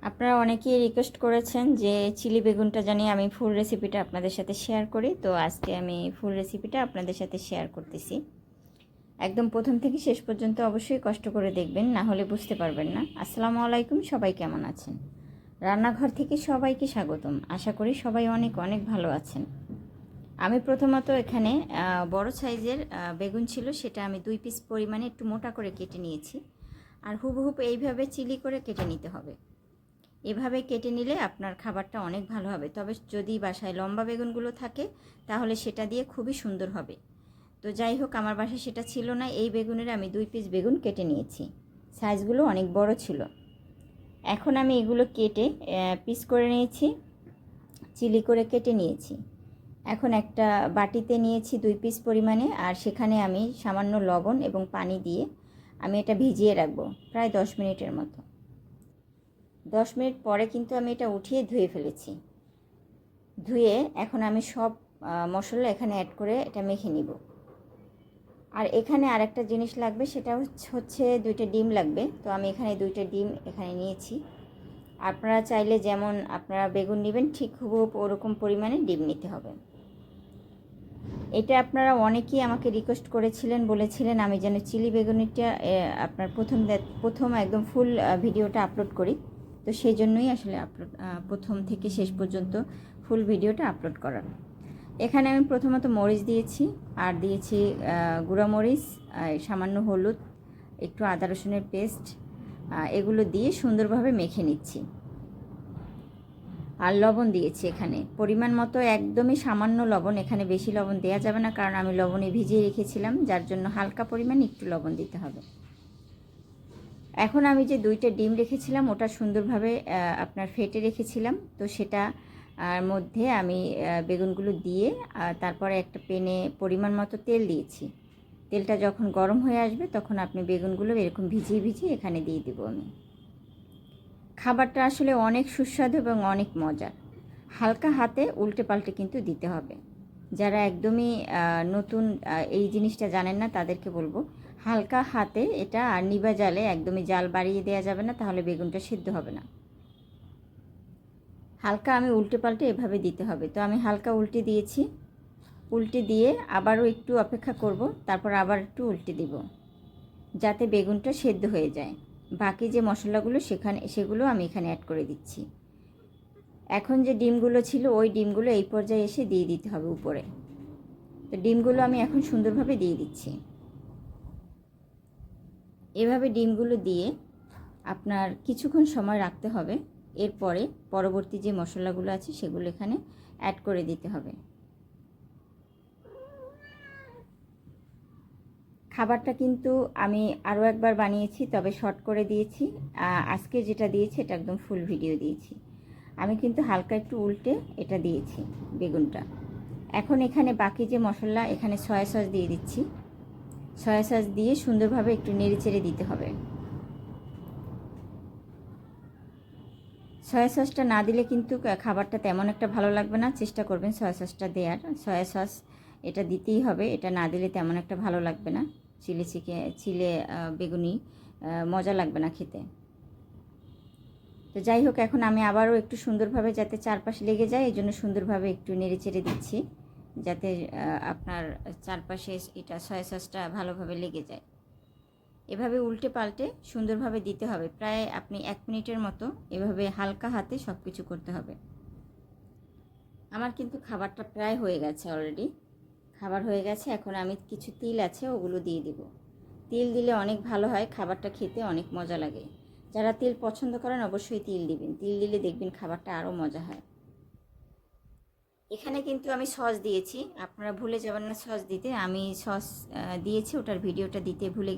আপনারা অনেকেই রিকোয়েস্ট করেছেন যে চিলি বেগুনটা জানি আমি ফুল রেসিপিটা আপনাদের সাথে শেয়ার করি। তো আজকে আমি ফুল রেসিপিটা আপনাদের সাথে শেয়ার করতেছি। একদম প্রথম থেকে শেষ পর্যন্ত অবশ্যই কষ্ট করে দেখবেন, না হলে বুঝতে পারবেন না। আসসালামু আলাইকুম, সবাই কেমন আছেন? রান্নাঘর থেকে সবাইকে স্বাগতম। আশা করি সবাই অনেক অনেক ভালো আছেন। আমি প্রথমত এখানে বড় সাইজের বেগুন ছিল, সেটা আমি 2 পিস পরিমাণে একটু মোটা করে কেটে নিয়েছি। আর হুবহুব এইভাবে চিলি করে কেটে নিতে হবে। এভাবে কেটে নিলে আপনার খাবারটা অনেক ভালো হবে। তবে যদি বাসায় লম্বা বেগুনগুলো থাকে তাহলে সেটা দিয়ে খুবই সুন্দর হবে। তো যাই হোক, আমার বাসায় সেটা ছিল না। এই বেগুনের আমি 2 পিস বেগুন কেটে নিয়েছি। সাইজগুলো অনেক বড় ছিল। এখন আমি এগুলো কেটে পিস করে নিয়েছি, চিলি করে কেটে নিয়েছি। এখন একটা বাটিতে নিয়েছি 2 পিস পরিমাণে, আর সেখানে আমি সামান্য লবণ এবং পানি দিয়ে আমি এটা ভিজিয়ে রাখবো প্রায় 10 মিনিটের মতো। 10 মিনিট পরে কিন্তু আমি এটা উঠিয়ে ধুয়ে ফেলেছি। ধুয়ে এখন আমি সব মশলা এখানে অ্যাড করে এটা মেখে নিব। আর এখানে আরেকটা জিনিস লাগবে, সেটা হচ্ছে 2টা ডিম লাগবে। তো আমি এখানে 2টা ডিম এখানে নিয়েছি। আপনারা চাইলে যেমন আপনারা বেগুন নেবেন ঠিক হুবহুব ওরকম পরিমাণে ডিম নিতে হবে। এটা আপনারা অনেকেই আমাকে রিকোয়েস্ট করেছিলেন, বলেছিলেন আমি যেন চিলি বেগুনিটা আপনার প্রথম একদম ফুল ভিডিওটা আপলোড করি। তো সেই জন্যই আসলে প্রথম থেকে শেষ পর্যন্ত ফুল ভিডিওটা আপলোড করার। এখানে আমি প্রথমত মরিচ দিয়েছি, আর দিয়েছি গুঁড়া মরিচ, সামান্য হলুদ, একটু আদা রসুনের পেস্ট, এগুলো দিয়ে সুন্দরভাবে মেখে নিচ্ছি। আর লবণ দিয়েছি এখানে পরিমাণ মতো, একদমই সামান্য লবণ। এখানে বেশি লবণ দেওয়া যাবে না, কারণ আমি লবণে ভিজিয়ে রেখেছিলাম, যার জন্য হালকা পরিমাণ একটু লবণ দিতে হবে। এখন আমি যে 2টা ডিম রেখেছিলাম ওটা সুন্দরভাবে আপনার ফেটে রেখেছিলাম, তো সেটা মধ্যে আমি বেগুনগুলো দিয়ে তারপরে একটা প্যানে পরিমাণ মতো তেল দিয়েছি। তেলটা যখন গরম হয়ে আসবে তখন আপনি বেগুনগুলো এরকম ভিজিয়ে ভিজিয়ে এখানে দিয়ে দেবো আমি। খাবারটা আসলে অনেক সুস্বাদু এবং অনেক মজার। হালকা হাতে উল্টে পাল্টে কিন্তু দিতে হবে। যারা একদমই নতুন এই জিনিসটা জানেন না তাদেরকে বলবো, হালকা হাতে এটা, আর নিভা জালে, একদমই জাল বাড়িয়ে দেওয়া যাবে না, তাহলে বেগুনটা সিদ্ধ হবে না। হালকা আমি উল্টে পাল্টে এভাবে দিতে হবে। তো আমি হালকা উল্টে দিয়েছি, উল্টে দিয়ে আবারও একটু অপেক্ষা করব, তারপর আবার একটু উল্টে দিব যাতে বেগুনটা সেদ্ধ হয়ে যায়। বাকি যে মশলাগুলো সেগুলো আমি এখানে অ্যাড করে দিচ্ছি। এখন যে ডিমগুলো ছিল ওই ডিমগুলো এই পর্যায়ে এসে দিয়ে দিতে হবে উপরে। তো ডিমগুলো আমি এখন সুন্দরভাবে দিয়ে দিচ্ছি। এভাবে ডিমগুলো দিয়ে আপনার কিছুক্ষণ সময় রাখতে হবে। এরপরে পরবর্তী যে মশলাগুলো আছে সেগুলো এখানে অ্যাড করে দিতে হবে। খাবারটা কিন্তু আমি আরও একবার বানিয়েছি, তবে শর্ট করে দিয়েছি। আজকে যেটা দিয়েছি এটা একদম ফুল ভিডিও দিয়েছি। আমি কিন্তু হালকা একটু উল্টে এটা দিয়েছি বেগুনটা। এখন এখানে বাকি যে মশলা, এখানে সয়া সস দিয়ে দিচ্ছি। সয়া সস দিয়ে সুন্দরভাবে একটু নেড়েচেড়ে দিতে হবে। সয়া সসটা না দিলে কিন্তু খাবারটা তেমন একটা ভালো লাগবে না। চেষ্টা করবেন সয়া সসটা দেওয়ার। সয়া সস এটা দিতেই হবে, এটা না দিলে তেমন একটা ভালো লাগবে না। চিলে বেগুনি মজা লাগবে না খেতে। তো যাই হোক, এখন আমি আবারও একটু সুন্দরভাবে, যাতে চারপাশে লেগে যায় এই জন্য সুন্দরভাবে একটু নেড়ে চেড়ে দিচ্ছি, যাতে আপনার চারপাশে এটা সয়া সসটা ভালোভাবে লেগে যায়। এভাবে উল্টে পাল্টে সুন্দরভাবে দিতে হবে। প্রায় আপনি 1 মিনিটের মতো এভাবে হালকা হাতে সব কিছু করতে হবে। আমার কিন্তু খাবারটা প্রায় হয়ে গেছে, অলরেডি খাবার হয়ে গেছে। এখন আমি কিছু তিল আছে ওগুলো দিয়ে দিব। তিল দিলে অনেক ভালো হয়, খাবারটা খেতে অনেক মজা লাগে। যারা তিল পছন্দ করেন অবশ্যই তিল দিবেন। তিল দিলে দেখবেন খাবারটা আরও মজা হয়। এখানে কিন্তু আমি সস দিয়েছি, আপনারা ভুলে যাবেন না সস দিতে। আমি সস দিয়েছি, ওটার ভিডিওটা দিতে ভুলে